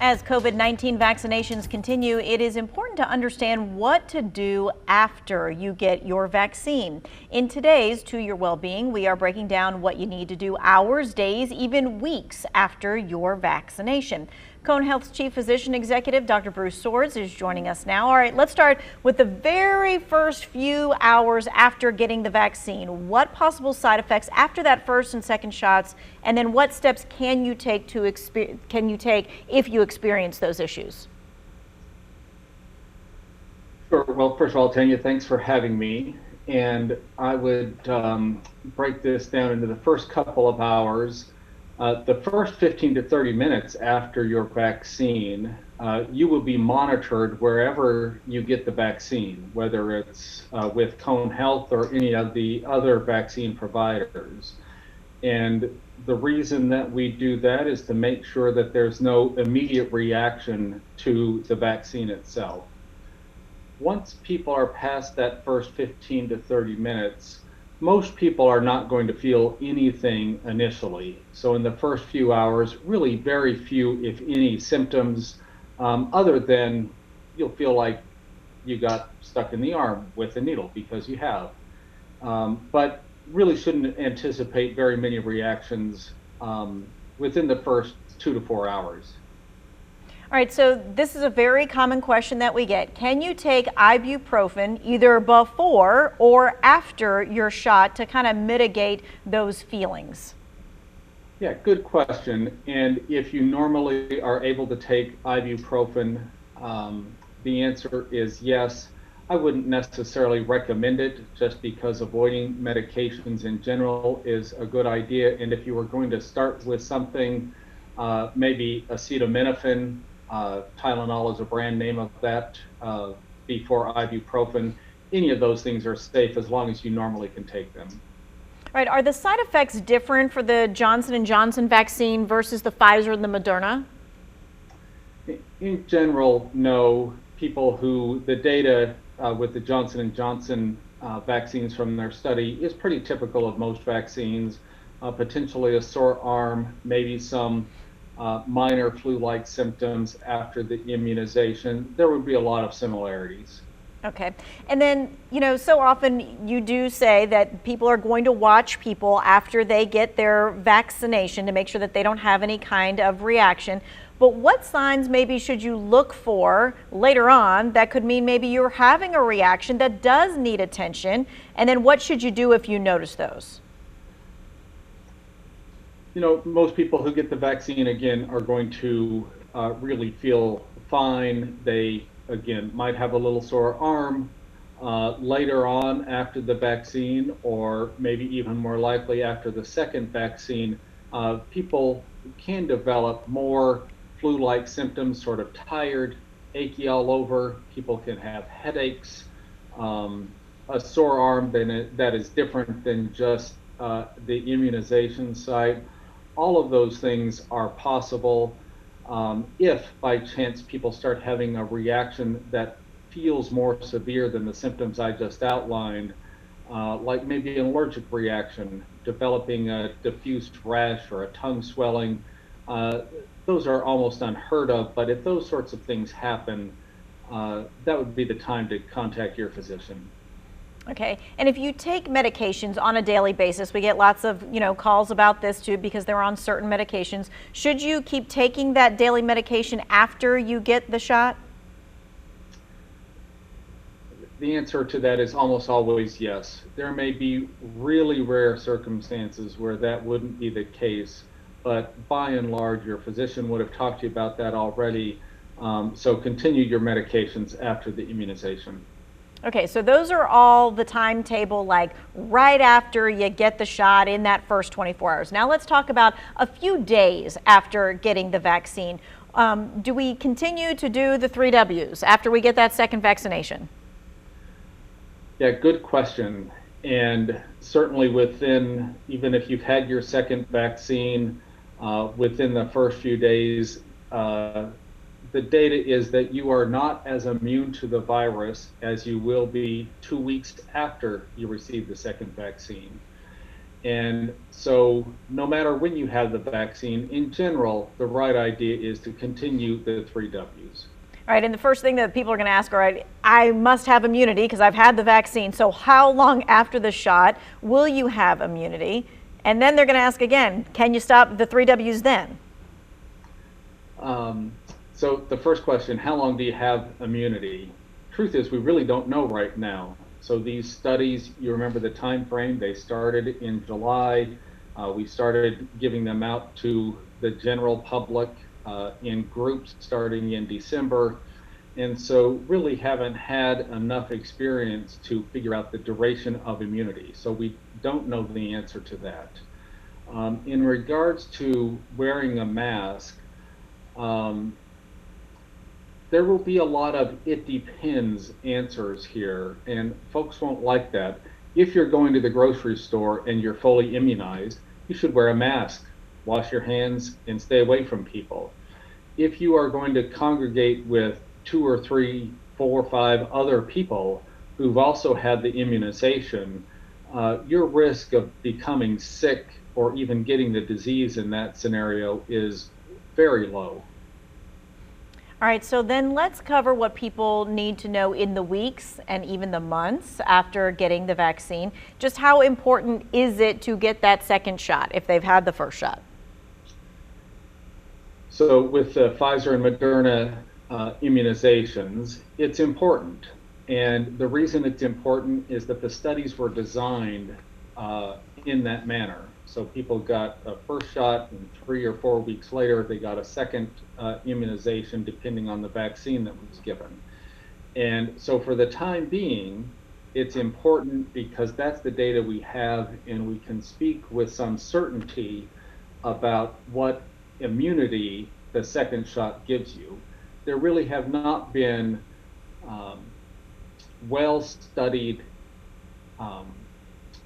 As COVID-19 vaccinations continue, it is important to understand what to do after you get your vaccine. In today's To Your Wellbeing, we are breaking down what you need to do hours, days, even weeks after your vaccination. Cone Health's Chief Physician Executive, Dr. Bruce Swords, is joining us now. All right, let's start with the very first few hours after getting the vaccine. What possible side effects after that first and second shots, and then what steps can you take if you experience those issues? Sure. Well, first of all, Tanya, thanks for having me. And I would break this down into the first couple of hours. The first 15 to 30 minutes after your vaccine, you will be monitored wherever you get the vaccine, whether it's with Cone Health or any of the other vaccine providers. And the reason that we do that is to make sure that there's no immediate reaction to the vaccine itself. Once people are past that first 15 to 30 minutes, most people are not going to feel anything initially. So in the first few hours, really very few, if any, symptoms, other than you'll feel like you got stuck in the arm with a needle, because you have. But really shouldn't anticipate very many reactions within the first 2 to 4 hours. All right, so this is a very common question that we get. Can you take ibuprofen either before or after your shot to kind of mitigate those feelings? Yeah, good question. And if you normally are able to take ibuprofen, the answer is yes. I wouldn't necessarily recommend it, just because avoiding medications in general is a good idea. And if you were going to start with something, maybe acetaminophen, Tylenol is a brand name of that, before ibuprofen, any of those things are safe as long as you normally can take them. All right, are the side effects different for the Johnson & Johnson vaccine versus the Pfizer and the Moderna? In general, no. People who, the data with the Johnson & Johnson vaccines from their study is pretty typical of most vaccines, potentially a sore arm, maybe some minor flu-like symptoms after the immunization. There would be a lot of similarities. Okay. And then, so often you do say that people are going to watch people after they get their vaccination to make sure that they don't have any kind of reaction. But what signs maybe should you look for later on that could mean maybe you're having a reaction that does need attention? And then what should you do if you notice those? Most people who get the vaccine, again, are going to really feel fine. They, again, might have a little sore arm later on after the vaccine, or maybe even more likely after the second vaccine. People can develop more flu-like symptoms, sort of tired, achy all over. People can have headaches, a sore arm that is different than just the immunization site. All of those things are possible if by chance people start having a reaction that feels more severe than the symptoms I just outlined, like maybe an allergic reaction, developing a diffused rash or a tongue swelling. Those are almost unheard of, but if those sorts of things happen, that would be the time to contact your physician. Okay, and if you take medications on a daily basis, we get lots of, calls about this too, because they're on certain medications. Should you keep taking that daily medication after you get the shot? The answer to that is almost always yes. There may be really rare circumstances where that wouldn't be the case, but by and large, your physician would have talked to you about that already. So continue your medications after the immunization. Okay, so those are all the timetable, like right after you get the shot in that first 24 hours. Now let's talk about a few days after getting the vaccine. Do we continue to do the 3 Ws after we get that second vaccination? Yeah, good question. And certainly within, even if you've had your second vaccine, within the first few days, the data is that you are not as immune to the virus as you will be 2 weeks after you receive the second vaccine. And so no matter when you have the vaccine, in general, the right idea is to continue the 3 Ws. All right, and the first thing that people are going to ask, all right, I must have immunity because I've had the vaccine. So how long after the shot will you have immunity? And then they're going to ask again, can you stop the 3 Ws then? So the first question, how long do you have immunity? Truth is, we really don't know right now. So these studies, you remember the time frame, they started in July. We started giving them out to the general public in groups starting in December. And so really haven't had enough experience to figure out the duration of immunity. So we don't know the answer to that. In regards to wearing a mask, there will be a lot of it depends answers here, and folks won't like that. If you're going to the grocery store and you're fully immunized, you should wear a mask, wash your hands, and stay away from people. If you are going to congregate with 2 or 3, 4 or 5 other people who've also had the immunization, your risk of becoming sick or even getting the disease in that scenario is very low. All right, so then let's cover what people need to know in the weeks and even the months after getting the vaccine. Just how important is it to get that second shot if they've had the first shot? So with the Pfizer and Moderna immunizations, it's important. And the reason it's important is that the studies were designed in that manner. So people got a first shot, and 3 or 4 weeks later, they got a second immunization, depending on the vaccine that was given. And so for the time being, it's important because that's the data we have, and we can speak with some certainty about what immunity the second shot gives you. There really have not been well-studied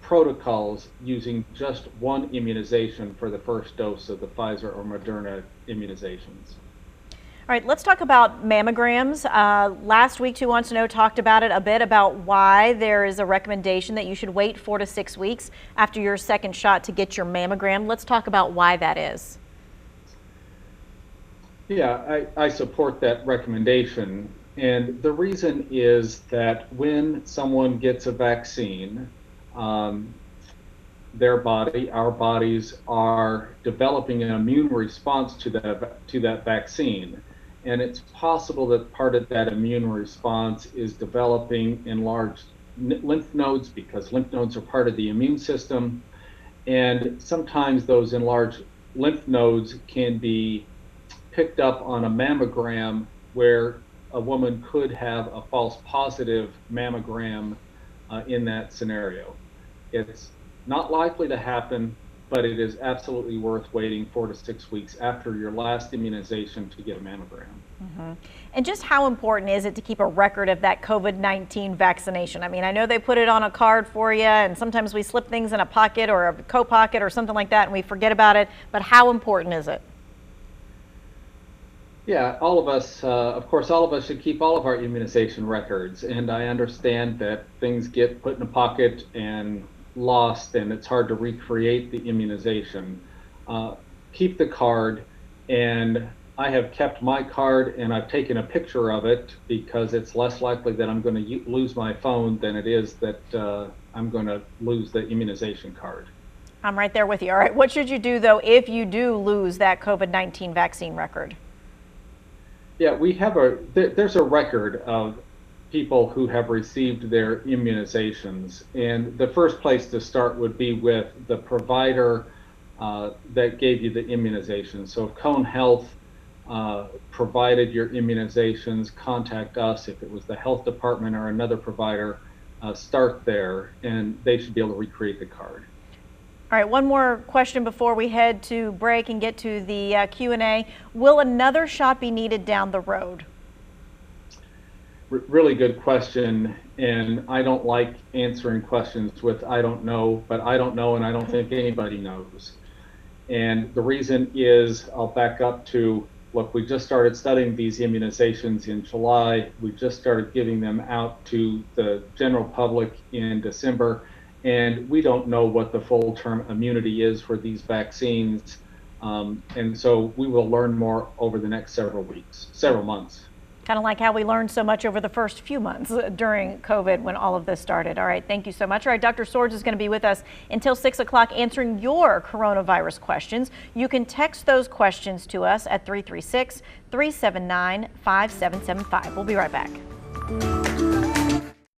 protocols using just one immunization for the first dose of the Pfizer or Moderna immunizations. All right, let's talk about mammograms. Last week, Who Wants to Know talked about it a bit, about why there is a recommendation that you should wait 4 to 6 weeks after your second shot to get your mammogram. Let's talk about why that is. Yeah, I support that recommendation. And the reason is that when someone gets a vaccine, their body, our bodies are developing an immune response to that vaccine. And it's possible that part of that immune response is developing enlarged lymph nodes, because lymph nodes are part of the immune system. And sometimes those enlarged lymph nodes can be picked up on a mammogram, where a woman could have a false positive mammogram in that scenario. It's not likely to happen, but it is absolutely worth waiting 4 to 6 weeks after your last immunization to get a mammogram. Mm-hmm. And just how important is it to keep a record of that COVID-19 vaccination? I mean, I know they put it on a card for you, and sometimes we slip things in a pocket or a coat pocket or something like that and we forget about it, but how important is it? Yeah, all of us, of course, all of us should keep all of our immunization records. And I understand that things get put in a pocket and lost, and it's hard to recreate the immunization. Keep the card, and I have kept my card, and I've taken a picture of it because it's less likely that I'm going to lose my phone than it is that I'm going to lose the immunization card. I'm right there with you. All right, what should you do, though, if you do lose that COVID-19 vaccine record? Yeah, there's a record of people who have received their immunizations. And the first place to start would be with the provider that gave you the immunization. So if Cone Health provided your immunizations, contact us. If it was the health department or another provider, start there, and they should be able to recreate the card. All right, one more question before we head to break and get to the Q&A. Will another shot be needed down the road? Really good question, and I don't like answering questions with I don't know, but I don't know, and I don't think anybody knows. And the reason is, I'll back up to, look, we just started studying these immunizations in July. We just started giving them out to the general public in December. and we don't know what the full-term immunity is for these vaccines. And so we will learn more over the next several weeks, several months. Kind of like how we learned so much over the first few months during COVID when all of this started. All right, thank you so much. All right, Dr. Swords is going to be with us until 6 o'clock answering your coronavirus questions. You can text those questions to us at 336-379-5775. We'll be right back.